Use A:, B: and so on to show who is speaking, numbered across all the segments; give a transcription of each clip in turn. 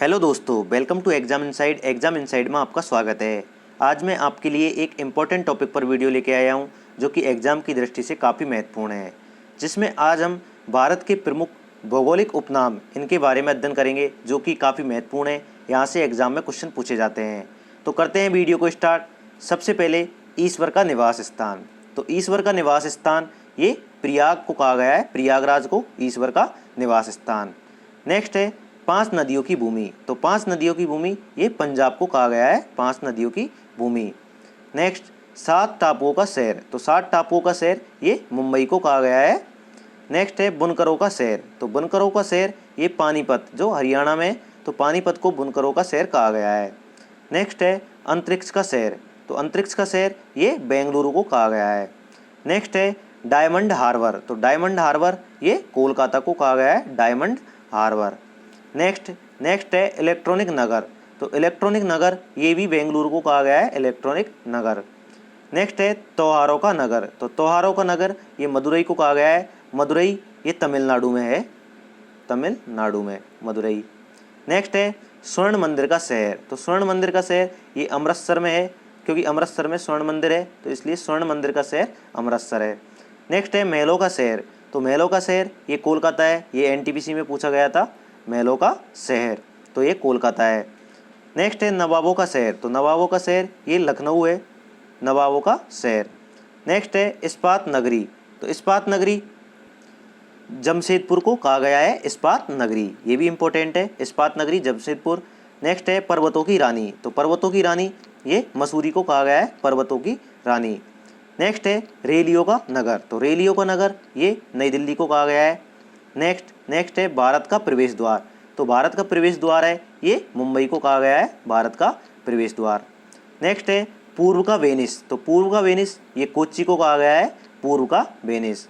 A: Hello दोस्तों, welcome to exam inside में आपका स्वागत है। आज मैं आपके लिए एक इम्पॉर्टेंट टॉपिक पर वीडियो लेके आया हूं जो कि एग्ज़ाम की दृष्टि से काफ़ी महत्वपूर्ण है, जिसमें आज हम भारत के प्रमुख भौगोलिक उपनाम इनके बारे में अध्ययन करेंगे जो कि काफ़ी महत्वपूर्ण है। यहाँ से एग्ज़ाम में क्वेश्चन पूछे जाते हैं। तो करते हैं वीडियो को स्टार्ट। सबसे पहले ईश्वर का निवास स्थान। तो ईश्वर का निवास स्थान ये प्रयाग को कहा गया है, प्रयागराज को ईश्वर का निवास स्थान। नेक्स्ट है 5 नदियों की भूमि। तो 5 नदियों की भूमि ये पंजाब को कहा गया है, 5 नदियों की भूमि। नेक्स्ट 7 टापुओं का शहर। तो 7 टापुओं का शहर ये मुंबई को कहा गया है। नेक्स्ट है बुनकरों का शहर। तो बुनकरों का शहर ये पानीपत जो हरियाणा में, तो पानीपत को बुनकरों का शहर कहा गया है। नेक्स्ट है अंतरिक्ष का शहर। तो अंतरिक्ष का शहर ये बेंगलुरु को कहा गया है। नेक्स्ट है डायमंड हार्बर। तो डायमंड हार्बर ये कोलकाता को कहा गया है, डायमंड हार्बर। नेक्स्ट है इलेक्ट्रॉनिक नगर। तो इलेक्ट्रॉनिक नगर ये भी बेंगलुरु को कहा गया है, इलेक्ट्रॉनिक नगर। नेक्स्ट है त्योहारों का नगर। तो त्योहारों का नगर ये मदुरई को कहा गया है, मदुरई ये तमिलनाडु में है, तमिलनाडु में मदुरई। नेक्स्ट है स्वर्ण मंदिर का शहर। तो स्वर्ण मंदिर का शहर ये अमृतसर में है, क्योंकि अमृतसर में स्वर्ण मंदिर है तो इसलिए स्वर्ण मंदिर का शहर अमृतसर है। नेक्स्ट है महलों का शहर। तो महलों का शहर ये कोलकाता है, ये एनटीपीसी में पूछा गया था, महलों का शहर, तो ये कोलकाता है। नेक्स्ट है नवाबों का शहर। तो नवाबों का शहर ये लखनऊ है, नवाबों का शहर। नेक्स्ट है इस्पात नगरी। तो इस्पात नगरी जमशेदपुर को कहा गया है, इस्पात नगरी, ये भी इम्पोर्टेंट है, इस्पात नगरी जमशेदपुर। नेक्स्ट है पर्वतों की रानी। तो पर्वतों की रानी ये मसूरी को कहा गया है, पर्वतों की रानी। नेक्स्ट है रेलियों का नगर। तो रेलियों का नगर ये नई दिल्ली को कहा गया है। नेक्स्ट है भारत का प्रवेश द्वार। तो भारत का प्रवेश द्वार है ये मुंबई को कहा गया है, भारत का प्रवेश द्वार। नेक्स्ट है पूर्व का वेनिस। तो पूर्व का वेनिस ये कोच्चि को कहा गया है, पूर्व का वेनिस।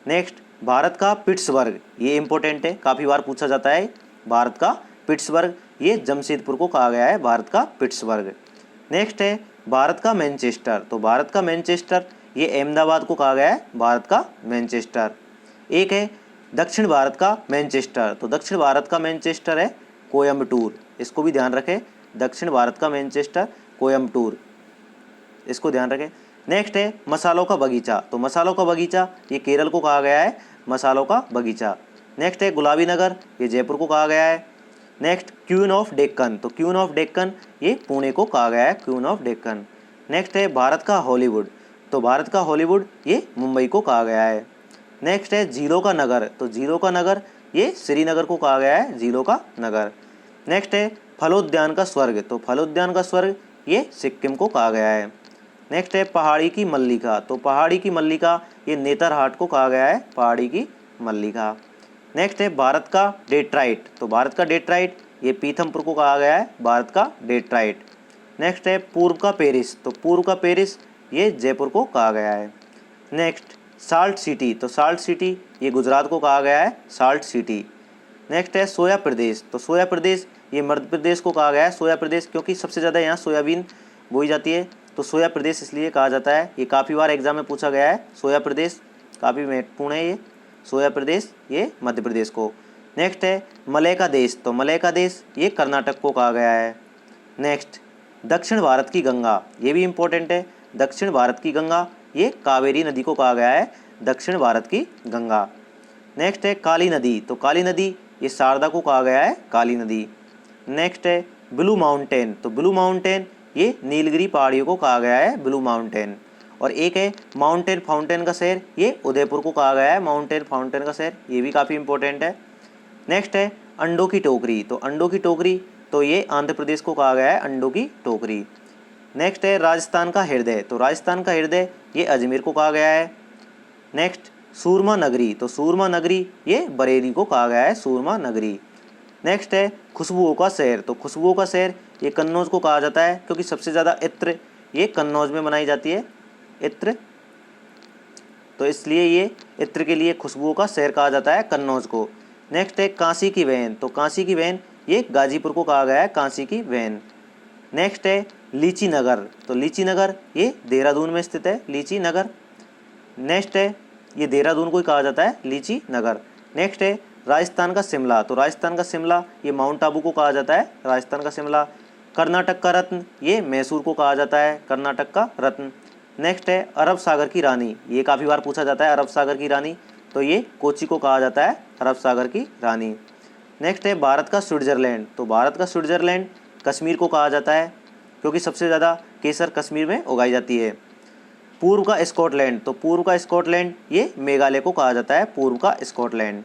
A: नेक्स्ट भारत का पिट्सबर्ग, ये इंपॉर्टेंट है, काफ़ी बार पूछा जाता है। भारत का पिट्सबर्ग ये जमशेदपुर को कहा गया है, भारत का पिट्सबर्ग। नेक्स्ट है भारत का मैनचेस्टर। तो भारत का मैनचेस्टर ये अहमदाबाद को कहा गया है, भारत का मैनचेस्टर। एक है दक्षिण भारत का मैनचेस्टर। तो दक्षिण भारत का मैनचेस्टर है कोयम्बटूर, इसको भी ध्यान रखें, दक्षिण भारत का मैनचेस्टर कोयम्बटूर, इसको ध्यान रखें। नेक्स्ट है मसालों का बगीचा। तो मसालों का बगीचा ये केरल को कहा गया है, मसालों का बगीचा। नेक्स्ट है गुलाबी नगर, ये जयपुर को कहा गया है। Next queen of Deccan. तो क्वीन ऑफ डेक्कन ये पुणे को कहा गया है, क्वीन ऑफ डेक्कन। नेक्स्ट है भारत का हॉलीवुड। तो भारत का हॉलीवुड ये मुंबई को कहा गया है। नेक्स्ट है झीलों का नगर। तो झीलों का नगर ये श्रीनगर को कहा गया है, झीलों का नगर। नेक्स्ट है फलोद्यान का स्वर्ग। तो फलोद्यान का स्वर्ग ये सिक्किम को कहा गया है। नेक्स्ट है पहाड़ी की मल्लिका। तो पहाड़ी की मल्लिका ये नेतरहाट को कहा गया है, पहाड़ी की मल्लिका। नेक्स्ट है भारत का डेट्राइट। तो भारत का डेट्राइट ये पीथमपुर को कहा गया है, भारत का डेट्राइट। नेक्स्ट है पूर्व का पेरिस। तो पूर्व का पेरिस ये जयपुर को कहा गया है। Next salt city. तो साल्ट सिटी ये गुजरात को कहा गया है, साल्ट सिटी। नेक्स्ट है सोया प्रदेश। तो सोया प्रदेश ये मध्य प्रदेश को कहा गया है, सोया प्रदेश, क्योंकि सबसे ज़्यादा यहाँ सोयाबीन बोई जाती है, तो सोया प्रदेश इसलिए कहा जाता है। ये काफ़ी बार एग्जाम में पूछा गया है, सोया प्रदेश काफ़ी महत्वपूर्ण है, ये सोया प्रदेश ये मध्य प्रदेश को। नेक्स्ट है मलय का देश। तो मलय का देश ये कर्नाटक को कहा गया है। नेक्स्ट दक्षिण भारत की गंगा, ये भी इम्पोर्टेंट है, दक्षिण भारत की गंगा ये कावेरी नदी को कहा गया है, दक्षिण भारत की गंगा। नेक्स्ट है काली नदी। तो काली नदी ये शारदा को कहा गया है, काली नदी। नेक्स्ट है ब्लू माउंटेन। तो ब्लू माउंटेन ये नीलगिरी पहाड़ियों को कहा गया है, ब्लू माउंटेन। और एक है माउंटेन फाउंटेन का शहर, ये उदयपुर को कहा गया है, माउंटेन फाउंटेन का शहर, ये भी काफ़ी इंपॉर्टेंट है। नेक्स्ट है अंडों की टोकरी। तो अंडों की टोकरी तो ये आंध्र प्रदेश को कहा गया है, अंडों की टोकरी। नेक्स्ट है राजस्थान का हृदय। तो राजस्थान का हृदय ये अजमेर को कहा गया है। नेक्स्ट सूरमा नगरी। तो सूरमा नगरी ये बरेली को कहा गया है, सूरमा नगरी। नेक्स्ट है खुशबुओं का शहर। तो खुशबुओं का शहर ये कन्नौज को कहा जाता है, क्योंकि सबसे ज़्यादा इत्र ये कन्नौज में बनाई जाती है, इत्र, तो इसलिए ये इत्र के लिए खुशबुओं का शहर कहा जाता है कन्नौज को। नेक्स्ट है कांसी की वैन। तो कांसी की वैन ये गाजीपुर को कहा गया है, कांसी की वैन। नेक्स्ट है लीची नगर। तो लीची नगर ये देहरादून में स्थित है, लीची नगर। नेक्स्ट है ये देहरादून को ही कहा जाता है, लीची नगर। नेक्स्ट है राजस्थान का शिमला, तो राजस्थान का शिमला ये माउंट आबू को कहा जाता है, राजस्थान का शिमला। कर्नाटक का रत्न ये मैसूर को कहा जाता है, कर्नाटक का रत्न। नेक्स्ट है अरब सागर की रानी, ये काफ़ी बार पूछा जाता है, अरब सागर की रानी, तो ये कोची को कहा जाता है अरब सागर की रानी। नेक्स्ट है भारत का स्विट्जरलैंड, तो भारत का स्विट्जरलैंड कश्मीर को कहा जाता है क्योंकि सबसे ज़्यादा केसर कश्मीर में उगाई जाती है। पूर्व का स्कॉटलैंड, तो पूर्व का स्कॉटलैंड ये मेघालय को कहा जाता है, पूर्व का स्कॉटलैंड।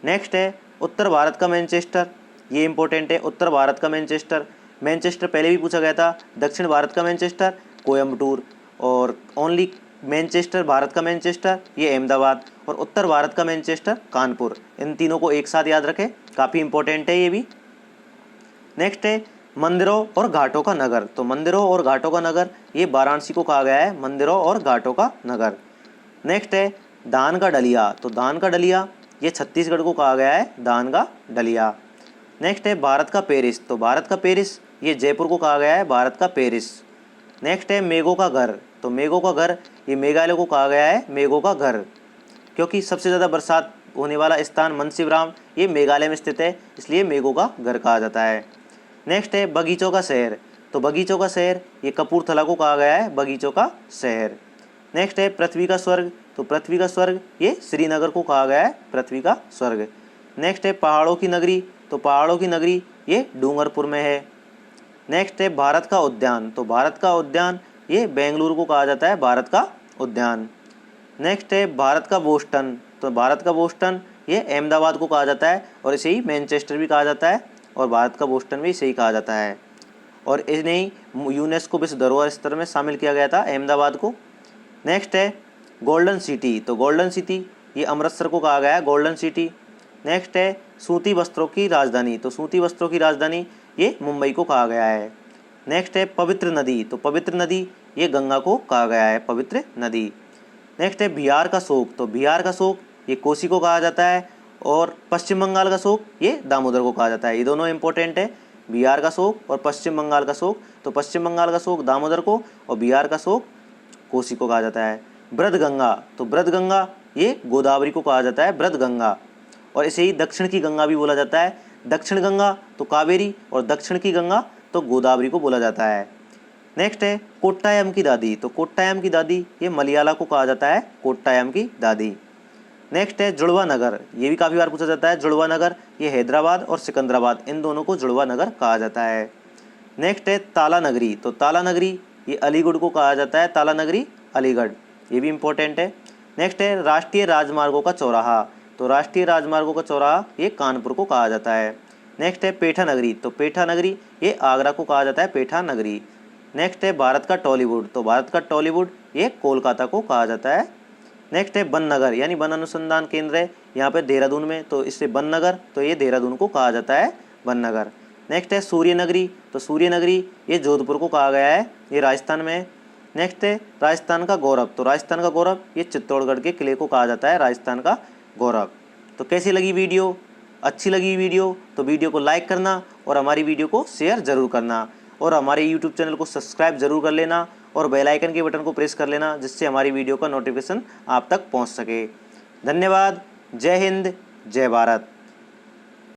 A: नेक्स्ट है उत्तर भारत का मैनचेस्टर, ये इंपॉर्टेंट है, उत्तर भारत का मैनचेस्टर, मैनचेस्टर पहले भी पूछा गया था। दक्षिण भारत का मैनचेस्टर कोयम्बटूर, और ओनली मैनचेस्टर भारत का मैनचेस्टर ये अहमदाबाद, और उत्तर भारत का मैनचेस्टर कानपुर। इन तीनों को एक साथ याद रखें, काफ़ी इंपॉर्टेंट है ये भी। नेक्स्ट है मंदिरों और घाटों का नगर, तो मंदिरों और घाटों का नगर ये वाराणसी को कहा गया है, मंदिरों और घाटों का नगर। नेक्स्ट है दान का डलिया, तो दान का डलिया ये छत्तीसगढ़ को कहा गया है, दान का डलिया। नेक्स्ट है भारत का पेरिस, तो भारत का पेरिस ये जयपुर को कहा गया है, भारत का पेरिस। नेक्स्ट है मेघों का घर, तो मेघों का घर ये मेघालय को कहा गया है, मेघों का घर, क्योंकि सबसे ज़्यादा बरसात होने वाला स्थान मनसीवराम ये मेघालय में स्थित है, इसलिए मेघों का घर कहा जाता है। नेक्स्ट है बगीचों का शहर, तो बगीचों का शहर ये कपूरथला को कहा गया है, बगीचों का शहर। नेक्स्ट है पृथ्वी का स्वर्ग, तो पृथ्वी का स्वर्ग ये श्रीनगर को कहा गया है, पृथ्वी का स्वर्ग। नेक्स्ट है पहाड़ों की नगरी, तो पहाड़ों की नगरी ये डूंगरपुर में है। नेक्स्ट है भारत का उद्यान, तो भारत का उद्यान ये बेंगलुरु को कहा जाता है, भारत का उद्यान। नेक्स्ट है भारत का बोस्टन, तो भारत का बोस्टन ये अहमदाबाद को कहा जाता है, और इसे ही मैनचेस्टर भी कहा जाता है, और भारत का बोस्टन भी इसे ही कहा जाता है, और इन्हें यूनेस्को विश्व धरोहर स्थल में शामिल किया गया था, अहमदाबाद को। नेक्स्ट है गोल्डन सिटी, तो गोल्डन सिटी ये अमृतसर को कहा गया है, गोल्डन सिटी। नेक्स्ट है सूती वस्त्रों की राजधानी, तो सूती वस्त्रों की राजधानी ये मुंबई को कहा गया है। नेक्स्ट है पवित्र नदी, तो पवित्र नदी ये गंगा को कहा गया है, पवित्र नदी। नेक्स्ट है बिहार का शोक, तो बिहार का शोक ये कोसी को कहा जाता है, और पश्चिम बंगाल का शोक ये दामोदर को कहा जाता है। ये दोनों इंपॉर्टेंट है, बिहार का शोक और पश्चिम बंगाल का शोक, तो पश्चिम बंगाल का शोक दामोदर को और बिहार का शोक कोसी को कहा जाता है। ब्रजगंगा, तो ब्रजगंगा ये गोदावरी को कहा जाता है, ब्रजगंगा, और इसे ही दक्षिण की गंगा भी बोला जाता है। दक्षिण गंगा तो कावेरी, और दक्षिण की गंगा तो गोदावरी को बोला जाता है। नेक्स्ट है कोट्टायम की दादी, तो कोट्टायम की दादी ये मलयाला को कहा जाता है, कोट्टायम की दादी। नेक्स्ट है जुड़वा नगर, ये भी काफ़ी बार पूछा जाता है, जुड़वा नगर ये हैदराबाद और सिकंदराबाद, इन दोनों को जुड़वा नगर कहा जाता है। नेक्स्ट है ताला नगरी, तो ताला नगरी ये अलीगढ़ को कहा जाता है, ताला नगरी अलीगढ़, ये भी इंपॉर्टेंट है। नेक्स्ट है राष्ट्रीय राजमार्गों का चौराहा, तो राष्ट्रीय राजमार्गों का चौराहा ये कानपुर को कहा जाता है। नेक्स्ट है पेठा नगरी, तो पेठा नगरी ये आगरा को कहा जाता है, पेठा नगरी। नेक्स्ट है भारत का टॉलीवुड, तो भारत का टॉलीवुड ये कोलकाता को कहा जाता है। नेक्स्ट है वन नगर, यानी वन अनुसंधान केंद्र है यहाँ पे देहरादून में, तो इससे वन नगर, तो ये देहरादून को कहा जाता है, वन नगर। नेक्स्ट है सूर्य नगरी, तो सूर्य नगरी ये जोधपुर को कहा गया है, ये राजस्थान में है। नेक्स्ट है राजस्थान का गौरव, तो राजस्थान का गौरव ये चित्तौड़गढ़ के किले को कहा जाता है, राजस्थान का गौरव। तो कैसी लगी वीडियो? अच्छी लगी वीडियो तो वीडियो को लाइक करना और हमारी वीडियो को शेयर ज़रूर करना, और हमारे यूट्यूब चैनल को सब्सक्राइब ज़रूर कर लेना, और बेल आइकन के बटन को प्रेस कर लेना, जिससे हमारी वीडियो का नोटिफिकेशन आप तक पहुंच सके। धन्यवाद। जय हिंद, जय भारत।